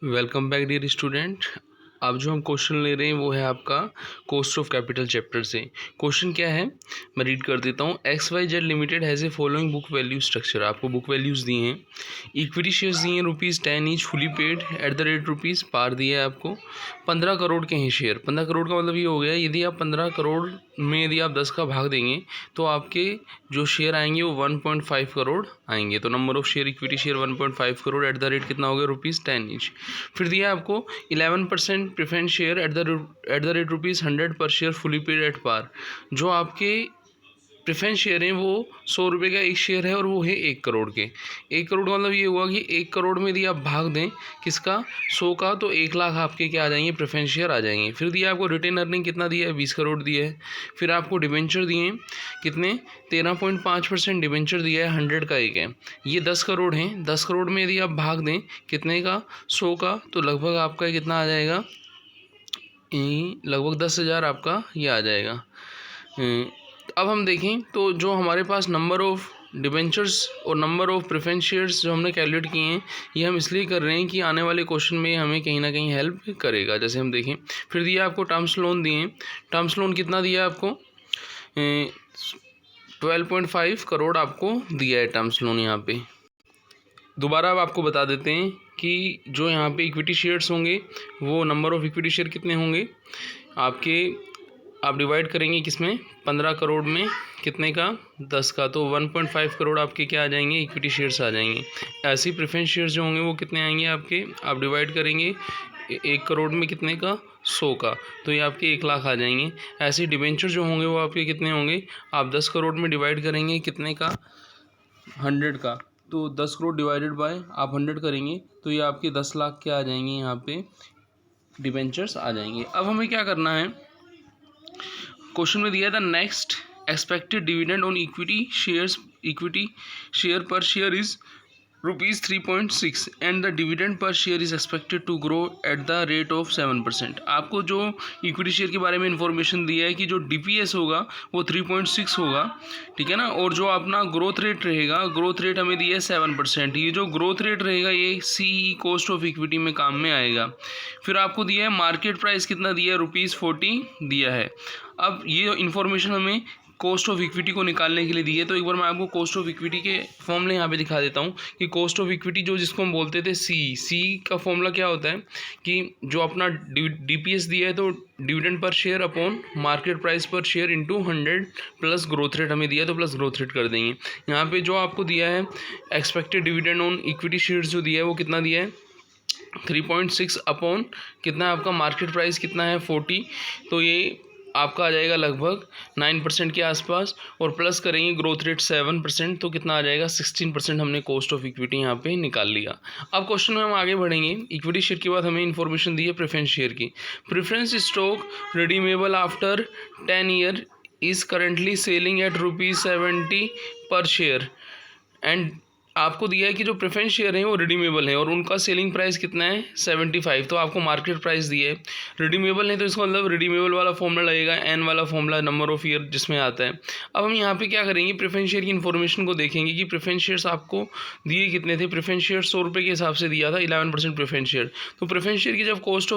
Welcome back dear student. अब जो हम क्वेश्चन ले रहे हैं वो है आपका कॉस्ट ऑफ कैपिटल चैप्टर से। क्वेश्चन क्या है मैं रीड कर देता हूँ। XYZ limited has a following book value structure. आपको बुक वैल्यूज़ दिए हैं, इक्विटी शेयर्स दिए हैं ₹10 each fully paid at the rate rupees per दिया है आपको। 15 करोड़ के हैं शेयर। 15 करोड़ का मतलब ये हो गया यदि आप 15 करोड़ में यदि आप 10 का भाग देंगे तो आपके जो शेयर आएंगे वो 1.5 करोड़ आएंगे। तो number of share equity share 1.5 crore at the rate कितना हो गया ₹10 ईच। फिर दिया आपको 11% preference share at the rate ₹100 per share fully paid at par. जो आपके प्रेफरेंस शेयर हैं वो 100 रुपये का एक शेयर है और वो है 1 करोड़ के। 1 करोड़ का मतलब ये हुआ कि 1 करोड़ में यदि आप भाग दें किसका 100 का तो 1 लाख आपके क्या आ जाएंगे प्रेफरेंस शेयर आ जाएंगे। फिर दिया आपको रिटेन अर्निंग कितना दिया है 20 करोड़ दिया है। फिर आपको डिबेंचर दिए हैं कितने 13.5% डिबेंचर दिया है 100 का एक है, ये 10 करोड़ हैं। 10 करोड़ में यदि आप भाग दें कितने का 100 का तो लगभग आपका कितना आ जाएगा लगभग 10,000 आपका ये आ जाएगा। अब हम देखें तो जो हमारे पास नंबर ऑफ़ डिबेंचर्स और नंबर ऑफ़ प्रेफरेंस शेयर्स जो हमने कैलकुलेट किए हैं ये हम इसलिए कर रहे हैं कि आने वाले क्वेश्चन में हमें कहीं ना कहीं हेल्प करेगा। जैसे हम देखें फिर दिया आपको टर्म्स लोन दिए। टर्म्स लोन कितना दिया आपको 12.5 करोड़ आपको दिया है टर्म्स लोन। यहाँ पे दोबारा अब आपको बता देते हैं कि जो यहाँ पे इक्विटी शेयर्स होंगे वो नंबर ऑफ़ इक्विटी शेयर कितने होंगे आपके, आप डिवाइड करेंगे किसमें 15 करोड़ में कितने का 10 का, तो 1.5 करोड़ आपके क्या आ जाएंगे इक्विटी शेयर्स आ जाएंगे। ऐसे ही प्रेफरेंस शेयर्स जो होंगे वो कितने आएंगे आपके, आप डिवाइड करेंगे 1 करोड़ में कितने का 100 का, तो ये आपके 1 लाख आ जाएंगे। ऐसे डिबेंचर जो होंगे वो आपके कितने होंगे, आप 10 करोड़ में डिवाइड करेंगे कितने का 100 का, तो 10 करोड़ डिवाइडेड बाय आप 100 करेंगे तो ये आपके 10 लाख क्या आ जाएंगे यहाँ पे डिबेंचर्स आ जाएंगे। अब हमें क्या करना है, क्वेश्चन में दिया था next expected dividend on equity share per share is ₹3.6 and the dividend per share is expected to grow at the rate of 7%। आपको जो इक्विटी शेयर के बारे में इंफॉर्मेशन दिया है कि जो DPS होगा वो 3.6 होगा, ठीक है ना, और जो अपना ग्रोथ रेट रहेगा, ग्रोथ रेट हमें दिया है 7%। ये जो ग्रोथ रेट रहेगा ये CE कॉस्ट ऑफ इक्विटी में काम में आएगा। फिर आपको दिया है मार्केट प्राइस कितना दिया है ₹40 दिया है। अब ये इन्फॉर्मेशन हमें कॉस्ट ऑफ इक्विटी को निकालने के लिए दी है। तो एक बार मैं आपको कॉस्ट ऑफ इक्विटी के फॉर्मूले यहाँ पे दिखा देता हूँ कि कॉस्ट ऑफ इक्विटी जो जिसको हम बोलते थे सी का फॉर्मूला क्या होता है कि जो अपना DPS दिया है तो dividend per share upon market price per share into 100 plus growth rate हमें दिया है तो प्लस ग्रोथ रेट कर देंगे। यहाँ पे जो आपको दिया है expected dividend on equity shares जो दिया है वो कितना दिया है 3.6 अपॉन कितना है आपका मार्केट प्राइस कितना है 40, तो ये आपका आ जाएगा लगभग 9% के आसपास, और प्लस करेंगे ग्रोथ रेट 7% तो कितना आ जाएगा 16% हमने कॉस्ट ऑफ इक्विटी यहाँ पे निकाल लिया। अब क्वेश्चन में हम आगे बढ़ेंगे। इक्विटी शेयर के बाद हमें इन्फॉर्मेशन दी है प्रेफरेंस शेयर की। Preference stock redeemable after 10 year is currently selling at ₹70 पर शेयर एंड आपको दिया है कि जो प्रेफरेंस शेयर हैं वो रिडीमेबल हैं और उनका सेलिंग प्राइस कितना है 75, तो आपको मार्केट प्राइस दिया है। रिडीमेबल है तो इसका मतलब रिडीमेबल वाला फॉर्मूला लगेगा, N वाला फॉर्मूला नंबर ऑफ ईयर जिसमें आता है। अब हम यहाँ पे क्या करेंगे प्रेफरेंस शेयर की इन्फॉर्मेशन को देखेंगे कि प्रेफरेंस शेयर्स आपको दिए कितने थे। प्रेफरेंस शेयर 100 रुपये के हिसाब से दिया था 11% प्रेफरेंस शेयर। तो प्रेफरेंस शेयर की जब कॉस्ट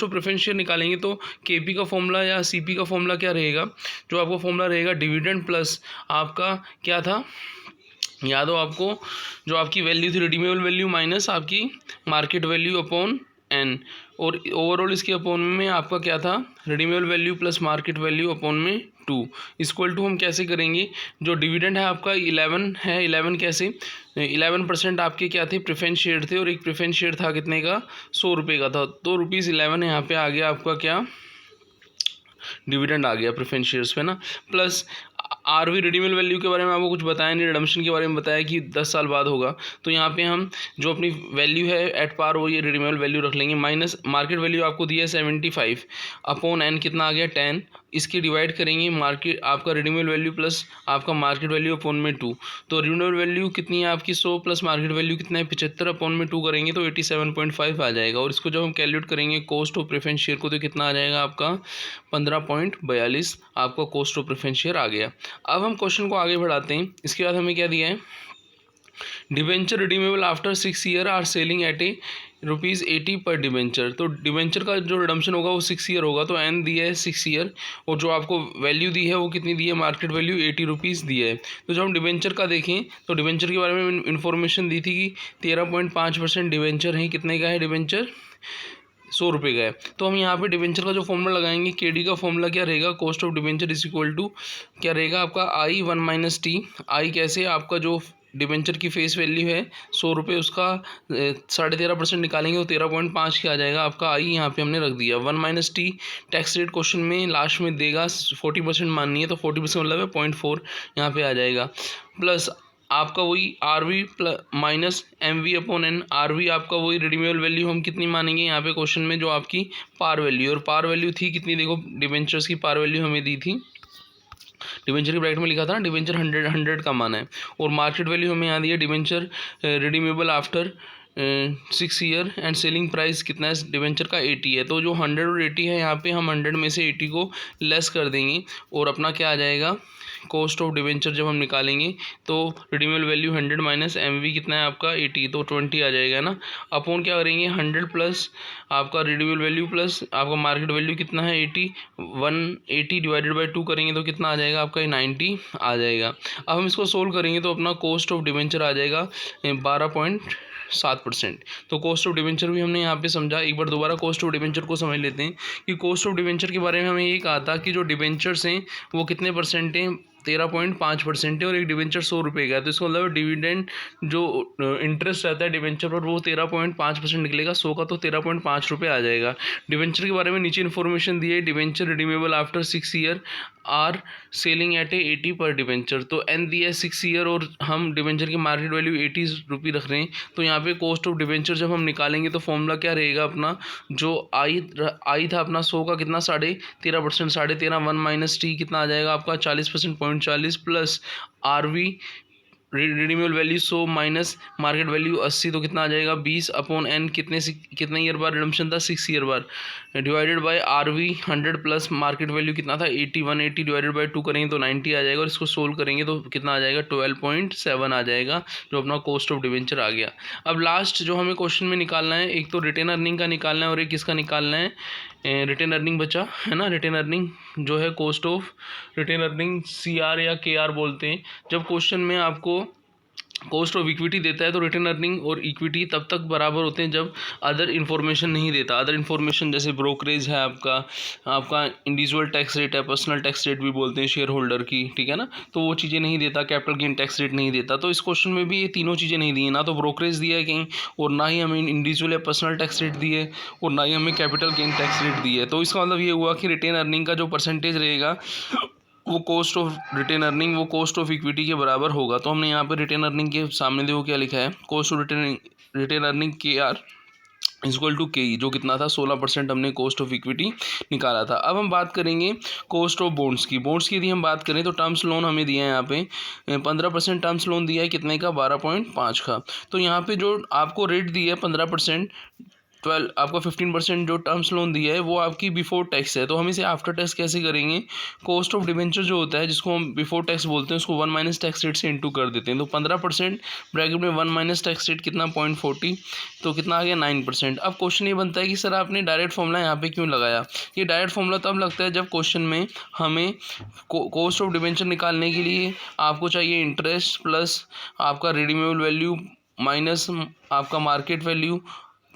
ऑफ प्रेफरेंस शेयर निकालेंगे तो KP का फॉर्मूला या CP का फॉर्मूला क्या रहेगा, जो आपका फॉर्मूला रहेगा डिविडेंड प्लस आपका क्या था याद हो आपको, जो आपकी वैल्यू थी रिडीमेबल वैल्यू माइनस आपकी मार्केट वैल्यू अपॉन N, और ओवरऑल इसके अपॉन में आपका क्या था redeemable value plus market value upon में 2 इक्वल टू हम कैसे करेंगे, जो डिविडेंड है आपका 11 है, 11 कैसे 11% आपके क्या थे प्रेफरेंस शेयर थे और एक प्रेफरेंस शेयर था कितने का 100 रुपये का था, तो ₹11 यहाँ पे आ गया आपका क्या डिविडेंड आ गया प्रेफरेंस शेयर्स पे ना। प्लस RV रिडीमेबल वैल्यू के बारे में आपको कुछ बताया नहीं, रिडम्पशन के बारे में बताया कि 10 साल बाद होगा, तो यहाँ पे हम जो अपनी वैल्यू है एट पार वो ये रिडीमेबल वैल्यू रख लेंगे माइनस मार्केट वैल्यू आपको दिया है 75 अपॉन N कितना आ गया 10, इसकी डिवाइड करेंगे मार्केट आपका रिडीमेबल वैल्यू प्लस आपका मार्केट वैल्यू अपॉन में 2, तो रिडीमेबल वैल्यू कितनी है आपकी 100 प्लस मार्केट वैल्यू कितना है 75 अपॉन में 2 करेंगे तो 87.5 आ जाएगा, और इसको जब हम कैलकुलेट करेंगे कॉस्ट ऑफ प्रेफरेंस शेयर को तो कितना आ जाएगा आपका 15.42 आपका कॉस्ट ऑफ प्रेफरेंस शेयर आ गया। अब हम क्वेश्चन को आगे बढ़ाते हैं। इसके बाद हमें क्या दिया है debenture redeemable after 6 year are selling at a ₹80 per debenture. तो डिबेंचर का जो रिडम्पशन होगा वो 6 ईयर होगा, तो एन दिया है 6 ईयर, और जो आपको वैल्यू दी है वो कितनी दी है, मार्केट वैल्यू ₹80 दी है। तो जब हम डिबेंचर का देखें तो डिबेंचर के बारे में इन्फॉर्मेशन दी थी कि 13.5% डिबेंचर है। कितने का है डिबेंचर, ₹100 का है। तो हम यहाँ पे डिबेंचर का जो फॉर्मूला लगाएंगे, केडी का फॉर्मूला क्या रहेगा, cost of debenture is equal to क्या रहेगा आपका I1 - T। आई कैसे, आपका जो डिबेंचर की फेस वैल्यू है ₹100, उसका 13.5% निकालेंगे तो 13.5 क्या आ जाएगा आपका, आई यहाँ पे हमने रख दिया। 1 - T टैक्स रेट क्वेश्चन में लास्ट में देगा, 40% माननी है तो 40% मतलब है 0.4 यहाँ पे आ जाएगा, प्लस आपका वही R V minus M V upon N. R V आपका वही रिडीमेबल वैल्यू हम कितनी मानेंगे यहाँ पे क्वेश्चन में, जो आपकी पार वैल्यू, और पार वैल्यू थी कितनी, देखो डिबेंचर्स की पार वैल्यू हमें दी थी, डिबेंचर के ब्रैकेट में लिखा था ना, डिबेंचर 100 का माना है, और मार्केट वैल्यू हमें यहाँ दी है debenture redeemable after 6 year, and selling price कितना है डिबेंचर का 80 है। तो जो 100 और 80 है, यहाँ पे हम 100 में से 80 को लेस कर देंगे, और अपना क्या आ जाएगा, कॉस्ट ऑफ डिबेंचर जब हम निकालेंगे तो redeemable value 100 minus M V कितना है आपका 80, तो 20 आ जाएगा ना, अपॉन क्या करेंगे 100 प्लस आपका रिडीमेबल वैल्यू प्लस आपका मार्केट वैल्यू कितना है 80, 180 डिवाइडेड बाई 2 करेंगे तो कितना आ जाएगा आपका 90 आ जाएगा। अब हम इसको सोल्व करेंगे तो अपना कॉस्ट ऑफ डिबेंचर आ जाएगा 12.7%। तो कॉस्ट ऑफ डिबेंचर भी हमने यहाँ पे समझा। एक बार दोबारा कॉस्ट ऑफ डिबेंचर को समझ लेते हैं कि कॉस्ट ऑफ डिबेंचर के बारे में हमें ये कहा था कि जो डिबेंचर्स हैं वो कितने परसेंट हैं, 13.5% है, और एक डिबेंचर ₹100 का है, तो इसको मतलब डिविडेंड जो इंटरेस्ट रहता है डिबेंचर पर वो 13.5% निकलेगा, 100 का तो ₹13.5 आ जाएगा। डिबेंचर के बारे में नीचे इन्फॉर्मेशन दी है, debenture redeemable after 6 year are selling at 80 per debenture. तो एन दिया है 6 ईयर, और हम डिबेंचर की मार्केट वैल्यू ₹80 रख रहे हैं, तो यहाँ पे कॉस्ट ऑफ डिबेंचर जब हम निकालेंगे तो फॉर्मूला क्या रहेगा अपना, जो आई था अपना 100 का कितना 13.5%, 13.5 1 - T कितना आ जाएगा आपका 40%, 0.40 plus R V redeemable value 100 minus market value 80, तो कितना आ जाएगा 20 अपॉन एन, कितने ईयर बार रिडम्पशन था 6 ईयर बार, divided by R V 100 plus market value कितना था 80, 180 डिवाइडेड बाय 2 करेंगे तो 90 आ जाएगा, और इसको सोल्व करेंगे तो कितना आ जाएगा 12.7 आ जाएगा, जो अपना कॉस्ट ऑफ डिबेंचर आ गया। अब लास्ट जो हमें क्वेश्चन में निकालना है, एक तो रिटेन अर्निंग का निकालना है और एक किसका निकालना है, रिटेन अर्निंग बचा है ना। रिटेन अर्निंग जो है cost of retained earning CR या KR बोलते हैं। जब क्वेश्चन में आपको कॉस्ट ऑफ इक्विटी देता है तो रिटेन अर्निंग और इक्विटी तब तक बराबर होते हैं जब अदर इन्फॉर्मेशन नहीं देता। अदर इन्फॉर्मेशन जैसे ब्रोकरेज है आपका इंडिविजुअल टैक्स रेट है, पर्सनल टैक्स रेट भी बोलते हैं शेयर होल्डर की, ठीक है ना, तो वो चीज़ें नहीं देता, कैपिटल गेन टैक्स रेट नहीं देता। तो इस क्वेश्चन में भी ये तीनों चीज़ें नहीं दी है, ना तो ब्रोकरेज दिया है कहीं, और ना ही हमें इंडिविजुअल या पर्सनल टैक्स रेट दी है, और ना ही हमें कैपिटल गेन टैक्स रेट दी है। तो इसका मतलब ये हुआ कि रिटेन अर्निंग का जो परसेंटेज रहेगा वो कॉस्ट ऑफ रिटेन अर्निंग वो कॉस्ट ऑफ इक्विटी के बराबर होगा। तो हमने यहाँ पे रिटेन अर्निंग के सामने देखो क्या लिखा है, cost of retained earning KR equal to KE, जो कितना था 16% हमने कॉस्ट ऑफ इक्विटी निकाला था। अब हम बात करेंगे कॉस्ट ऑफ बॉन्ड्स की। बॉन्ड्स की यदि हम बात करें तो टर्म्स लोन हमें दिया है यहाँ पे 15% टर्म्स लोन दिया है, कितने का 12.5 का। तो यहाँ पे जो आपको रेट दिया है 15%, 12 आपका 15% जो टर्म्स लोन दिया है वो आपकी बिफोर टैक्स है। तो हम इसे आफ्टर टैक्स कैसे करेंगे, कॉस्ट ऑफ डिबेंचर जो होता है जिसको हम बिफोर टैक्स बोलते हैं उसको 1 - टैक्स रेट से इंटू कर देते हैं। तो 15% ब्रैकेट में 1 - टैक्स रेट कितना 0.40, तो कितना आ गया 9%। अब क्वेश्चन ये बनता है कि सर आपने डायरेक्ट फॉर्मूला यहाँ पे क्यों लगाया। ये डायरेक्ट फॉर्मूला तब लगता है जब क्वेश्चन में हमें कॉस्ट ऑफ डिबेंचर निकालने के लिए आपको चाहिए इंटरेस्ट प्लस आपका रिडीमेबल वैल्यू माइनस आपका मार्केट वैल्यू,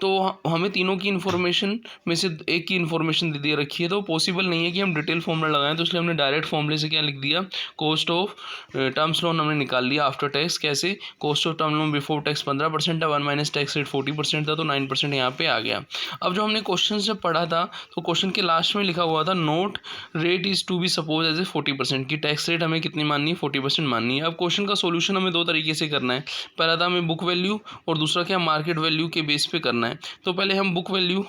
तो हमें तीनों की इन्फॉर्मेशन में से एक की इन्फॉर्मेशन दे रखी है, तो पॉसिबल नहीं है कि हम डिटेल फॉर्मूला लगाएं। तो इसलिए हमने डायरेक्ट फॉर्मूले से क्या लिख दिया, कॉस्ट ऑफ टर्म्स लोन हमने निकाल लिया आफ्टर टैक्स। कैसे, cost of term loan before tax 15% है, 1 - टैक्स रेट 40% था, तो 9% यहाँ पे आ गया। अब जो हमने क्वेश्चन से पढ़ा था तो क्वेश्चन के लास्ट में लिखा हुआ था note rate is to be suppose as a 40%, की टैक्स रेट हमें कितनी माननी है 40% माननी है। अब क्वेश्चन का सोल्यूशन हमें दो तरीके से करना है, पहला था हमें बुक वैल्यू और दूसरा क्या मार्केट वैल्यू के बेस पे करना है। तो पहले हम बुक वैल्यू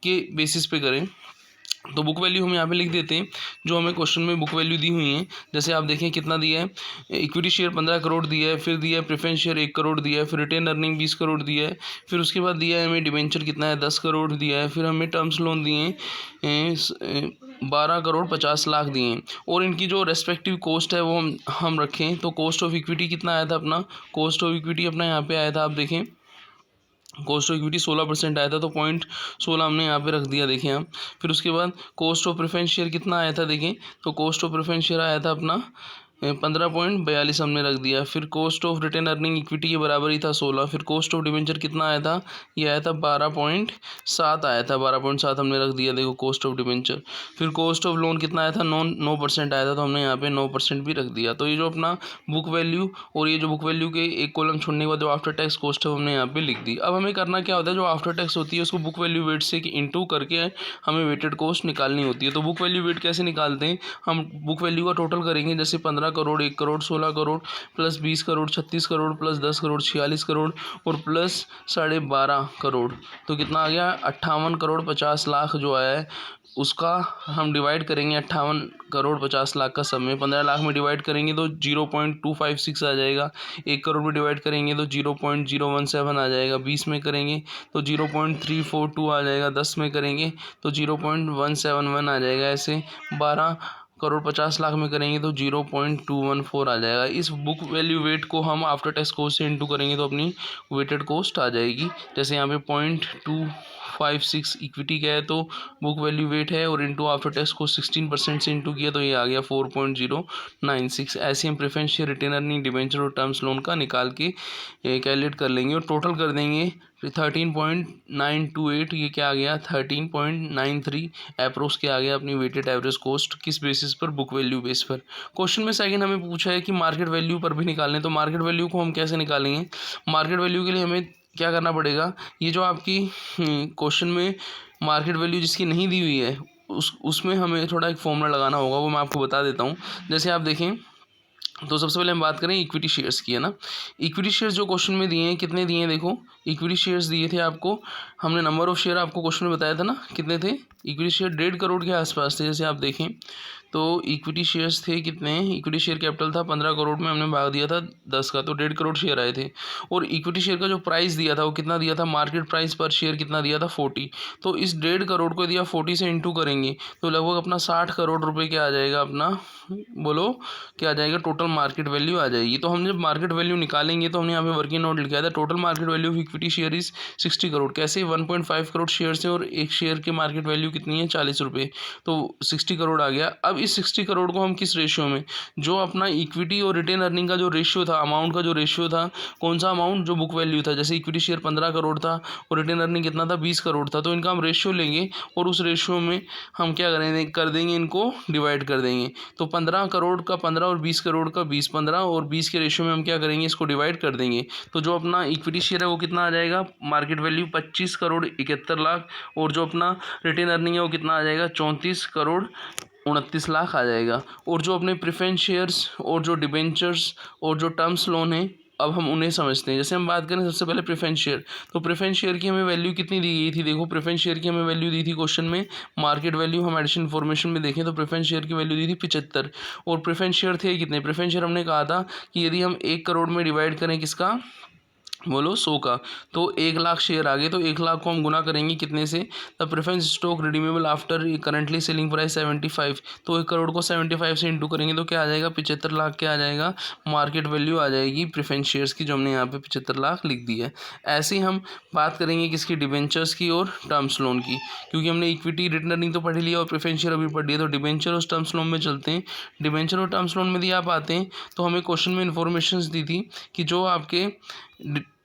के बेसिस पे करें, तो बुक वैल्यू हम यहाँ पे लिख देते हैं जो हमें क्वेश्चन में बुक वैल्यू दी हुई है। जैसे आप देखें कितना दिया है, इक्विटी शेयर 15 करोड़ दिया है, फिर दिया है प्रेफरेंस शेयर 1 करोड़ दिया है, फिर रिटेन अर्निंग 20 करोड़ दिया है, फिर उसके बाद दिया है हमें डिबेंचर कितना है 10 करोड़ दिया है, फिर हमें टर्म्स लोन दिए हैं 12 करोड़ 50 लाख दिए हैं, और इनकी जो रेस्पेक्टिव कॉस्ट है वो हम रखें। तो कॉस्ट ऑफ इक्विटी कितना आया था अपना, कॉस्ट ऑफ इक्विटी अपना यहाँ पे आया था, आप देखें कॉस्ट ऑफ इक्विटी 16% आया था, तो 0.16 हमने यहाँ पे रख दिया, देखें आप। फिर उसके बाद कॉस्ट ऑफ प्रेफरेंस शेयर कितना आया था, देखें तो कॉस्ट ऑफ प्रेफरेंस शेयर आया था अपना 15.42 हमने रख दिया। फिर cost of retained earning equity के बराबर ही था 16। फिर कॉस्ट ऑफ डिवेंचर कितना आया था, ये आया था 12.7 आया था, 12.7 हमने रख दिया, देखो कॉस्ट ऑफ डिवेंचर। फिर कॉस्ट ऑफ लोन कितना आया था, 9% आया था, तो हमने यहाँ पे 9% भी रख दिया। तो ये जो अपना बुक वैल्यू और ये जो बुक वैल्यू के एक कॉलम छोड़ने के बाद जो आफ्टर टैक्स कॉस्ट है हमने यहाँ पे लिख दी। अब हमें करना क्या होता है, जो आफ्टर टैक्स होती है उसको बुक वैल्यू वेट से इंटू करके हमें वेटेड कॉस्ट निकालनी होती है। तो बुक वैल्यू वेट कैसे निकालते हैं, हम बुक वैल्यू का टोटल करेंगे, जैसे 15 करोड़, 1 करोड़, 16 करोड़ प्लस 20 करोड़, 36 करोड़ प्लस 10 करोड़, 46 करोड़ और प्लस 12.5 करोड़, तो कितना आ गया 58 करोड़ 50 लाख जो आया है उसका हम डिवाइड करेंगे 58 करोड़ 50 लाख का सब में 15 लाख में डिवाइड करेंगे तो 0.256 आ जाएगा। 1 करोड़ में डिवाइड करेंगे तो 0.017 आ जाएगा। 20 में करेंगे तो 0.342 आ जाएगा। 10 में करेंगे तो 0.171 आ जाएगा। ऐसे 12 करोड़ 50 लाख में करेंगे तो 0.214 आ जाएगा। इस बुक वैल्यू वेट को हम आफ्टर टैक्स कॉस्ट से इंटू करेंगे तो अपनी वेटेड कॉस्ट आ जाएगी। जैसे यहाँ पे 0.256 इक्विटी का है तो बुक वैल्यू वेट है और इंटू आफ्टर टैक्स को 16% से इंटू किया तो ये आ गया 4.096। ऐसे हम preference share, retained earning, debenture और टर्म्स लोन का निकाल के कैलकुलेट कर लेंगे और टोटल कर देंगे 13.928। ये क्या आ गया 13.93 अप्रोक्स क्या आ गया अपनी वेटेड एवरेज कॉस्ट, किस बेसिस पर, बुक वैल्यू बेस पर। क्वेश्चन में सेकंड हमें पूछा है कि मार्केट वैल्यू पर भी निकालने, तो मार्केट वैल्यू को हम कैसे निकालेंगे। मार्केट वैल्यू के लिए हमें क्या करना पड़ेगा, ये जो आपकी क्वेश्चन में मार्केट वैल्यू जिसकी नहीं दी हुई है उसमें हमें थोड़ा एक फॉर्मूला लगाना होगा, वो मैं आपको बता देता हूँ। जैसे आप देखें तो सबसे पहले हम बात करें इक्विटी शेयर्स की, है ना। इक्विटी शेयर्स जो क्वेश्चन में दिए हैं, कितने दिए हैं, देखो इक्विटी शेयर्स दिए थे आपको, हमने नंबर ऑफ शेयर आपको क्वेश्चन में बताया था ना, कितने थे इक्विटी शेयर, 1.5 करोड़ के आसपास थे। जैसे आप देखें तो इक्विटी शेयर्स थे कितने, इक्विटी शेयर कैपिटल था 15 करोड़ में, हमने भाग दिया था 10 का, तो 1.5 करोड़ शेयर आए थे। और इक्विटी शेयर का जो प्राइस दिया था वो कितना दिया था, मार्केट प्राइस पर शेयर कितना दिया था 40। तो इस 1.5 करोड़ को दिया 40 से इंटू करेंगे तो लगभग अपना 60 करोड़ रुपए क्या आ जाएगा, अपना बोलो क्या आ जाएगा, टोटल मार्केट वैल्यू आ जाएगी। तो हम जब मार्केट वैल्यू निकालेंगे तो हमने यहाँ पे वर्किंग नोट लिखा था, total market value of equity share is 60 crore. कैसे, 1.5 करोड़ शेयर से और एक शेयर की मार्केट वैल्यू कितनी है 40 रुपये, तो 60 करोड़ आ गया। अब इस 60 करोड़ को हम किस रेशियो में, जो अपना इक्विटी और रिटेन अर्निंग का जो रेशियो था, अमाउंट का जो रेशियो था, कौन सा अमाउंट, जो बुक वैल्यू था, जैसे इक्विटी शेयर 15 करोड़ था और रिटेन अर्निंग कितना था 20 करोड़ था, तो इनका हम रेशियो लेंगे और उस रेशियो में हम क्या करेंगे, कर देंगे, इनको डिवाइड कर देंगे। तो 15 करोड़ का 15 और 20 करोड़ का 20, 15 और 20 के रेशियो में हम क्या करेंगे, इसको डिवाइड कर देंगे। तो जो अपना इक्विटी शेयर है वो कितना आ जाएगा, मार्केट वैल्यू 25 करोड़ 71 लाख, और जो अपना रिटेन अर्निंग है वो कितना आ जाएगा 34 करोड़ 29 लाख आ जाएगा। और जो अपने प्रेफरेंस शेयर्स और जो डिबेंचर्स और जो टर्म्स लोन है, अब हम उन्हें समझते हैं। जैसे हम बात करें सबसे पहले प्रेफरेंस शेयर, तो प्रेफरेंस शेयर की हमें वैल्यू कितनी दी गई थी, देखो प्रेफरेंस शेयर की हमें वैल्यू दी थी क्वेश्चन में, मार्केट वैल्यू हम एडिशन इन्फॉर्मेशन में देखें तो प्रेफरेंस शेयर की वैल्यू दी थी 75। और प्रेफरेंस शेयर थे कितने, प्रेफरेंस शेयर हमने कहा था कि यदि हम 1 करोड़ में डिवाइड करें किसका, बोलो 100 का, तो 1 लाख शेयर आ गए, तो 1 लाख को हम गुना करेंगे कितने से, the preference stock redeemable after currently selling price 75, तो 1 करोड़ को 75 से इंटू करेंगे तो क्या आ जाएगा 75 लाख क्या आ जाएगा, मार्केट वैल्यू आ जाएगी प्रेफरेंस शेयर्स की, जो हमने यहाँ पे 75 लाख लिख दी है। ऐसे ही हम बात करेंगे किसकी, डिबेंचर्स की और टर्म्स लोन की, क्योंकि हमने इक्विटी रिटर्न अर्निंग तो पढ़ लिया और प्रेफरेंस शेयर अभी पढ़ लिया, तो डिबेंचर और टर्म्स लोन में चलते हैं। डिबेंचर और टर्म्स लोन में यदि आप आते हैं तो हमें क्वेश्चन में इन्फॉर्मेशन दी थी कि जो आपके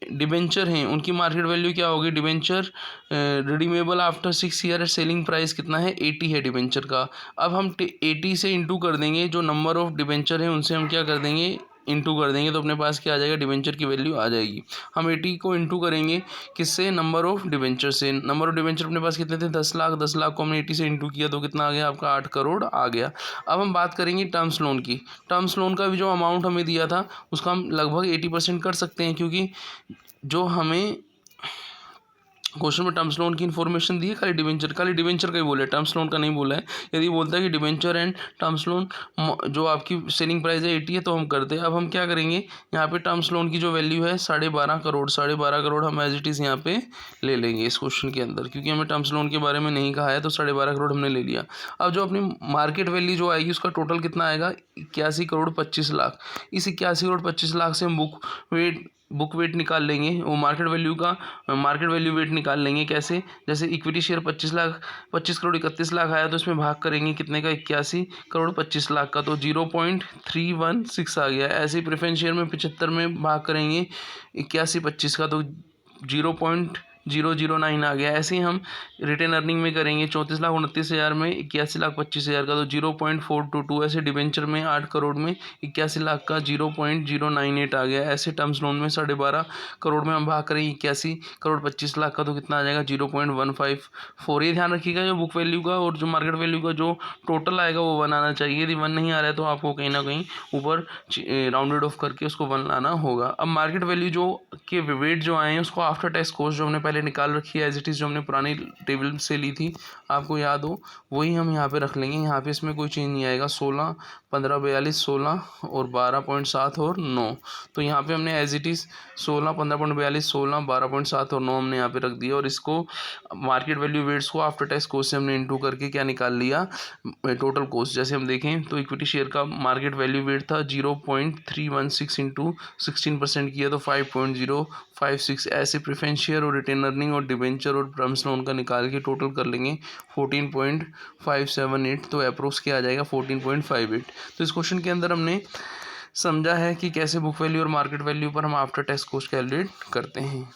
डिबेंचर हैं उनकी मार्केट वैल्यू क्या होगी, debenture redeemable after 6 year selling price कितना है 80 है डिबेंचर का। अब हम 80 से इंटू कर देंगे, जो नंबर ऑफ डिबेंचर हैं उनसे हम क्या कर देंगे, इंटू कर देंगे, तो अपने पास क्या आ जाएगा, डिबेंचर की वैल्यू आ जाएगी। हम 80 को इंटू करेंगे किससे, नंबर ऑफ डिबेंचर से, नंबर ऑफ डिबेंचर अपने पास कितने थे 10 लाख, 10 लाख को हमने 80 से इंटू किया तो कितना आ गया आपका 8 करोड़ आ गया। अब हम बात करेंगे टर्म्स लोन की। टर्म्स लोन का भी जो अमाउंट हमें दिया था उसका हम लगभग 80% कर सकते हैं, क्योंकि जो हमें क्वेश्चन में टर्म्स लोन की इन्फॉर्मेशन दी है, खाली डिबेंचर का ही बोला है, टर्म्स लोन का नहीं बोला है। यदि बोलता है कि डिबेंचर एंड टर्म्स लोन जो आपकी सेलिंग प्राइस है 80 है तो हम करते हैं। अब हम क्या करेंगे, यहाँ पे टर्म्स लोन की जो वैल्यू है 12.5 करोड़, 12.5 करोड़ हम एज इट इज़ यहाँ पे ले लेंगे इस क्वेश्चन के अंदर, क्योंकि हमें टर्म्स लोन के बारे में नहीं कहा है, तो 12.5 करोड़ हमने ले लिया। अब जो अपनी मार्केट वैल्यू जो आएगी उसका टोटल कितना आएगा 81 करोड़ 25 लाख। इस 81 करोड़ 25 लाख से हम बुक वेट बुक वेट निकाल लेंगे, वो मार्केट वैल्यू वेट निकाल लेंगे। कैसे? जैसे इक्विटी शेयर 25 करोड़ 31 लाख आया तो इसमें भाग करेंगे कितने का, 81 करोड़ 25 लाख का, तो 0.316 आ गया। ऐसे ही प्रेफरेंस शेयर में 75 में भाग करेंगे 81 25 का, तो 0.009 आ गया। ऐसे ही हम रिटेन अर्निंग में करेंगे 34,29,000 में 81,25,000 का, तो 0.422। ऐसे डिबेंचर में 8 करोड़ में 81 लाख का 0.098 आ गया। ऐसे टर्म्स लोन में 12.5 करोड़ में हम भाग करेंगे 81 करोड़ 25 लाख का, तो कितना आ जाएगा 0.154। ये ध्यान रखिएगा, जो बुक वैल्यू का और जो मार्केट वैल्यू का जो टोटल आएगा वो 1 आना चाहिए। यदि 1 नहीं आ रहा है तो आपको कहीं ना कहीं ऊपर राउंडेड ऑफ करके उसको 1 लाना होगा। अब मार्केट वैल्यू जो के वेट जो आए हैं उसको आफ्टर टैक्स कॉस्ट जो हमने पहले निकाल रखी है एज इट इज़, जो हमने पुरानी टेबल से ली थी, आपको याद हो, वही हम यहाँ पे रख लेंगे। यहाँ पे इसमें कोई चेंज नहीं आएगा। 16 15 42 16 और 12.7 और 9, तो यहाँ पे हमने एज इट इज़ 16 15.42 16 12.7 और 9 हमने यहाँ पे रख दिया। और इसको मार्केट वैल्यू वेट्स को आफ्टर टैक्स कॉस्ट से हमने इंटू करके क्या निकाल लिया, टोटल कॉस्ट। जैसे हम देखें तो इक्विटी शेयर का मार्केट वैल्यू वेट था 0.316 इंटू 16% किया तो 5.056। ऐसे प्रेफरेंस शेयर और रिटेन अर्निंग और डिबेंचर और टर्म्स लोन का निकाल के टोटल कर लेंगे 14.578, तो अप्रोक्स क्या आ जाएगा 14.58। तो इस क्वेश्चन के अंदर हमने समझा है कि कैसे बुक वैल्यू और मार्केट वैल्यू पर हम आफ्टर टैक्स कॉस्ट कैलकुलेट करते हैं।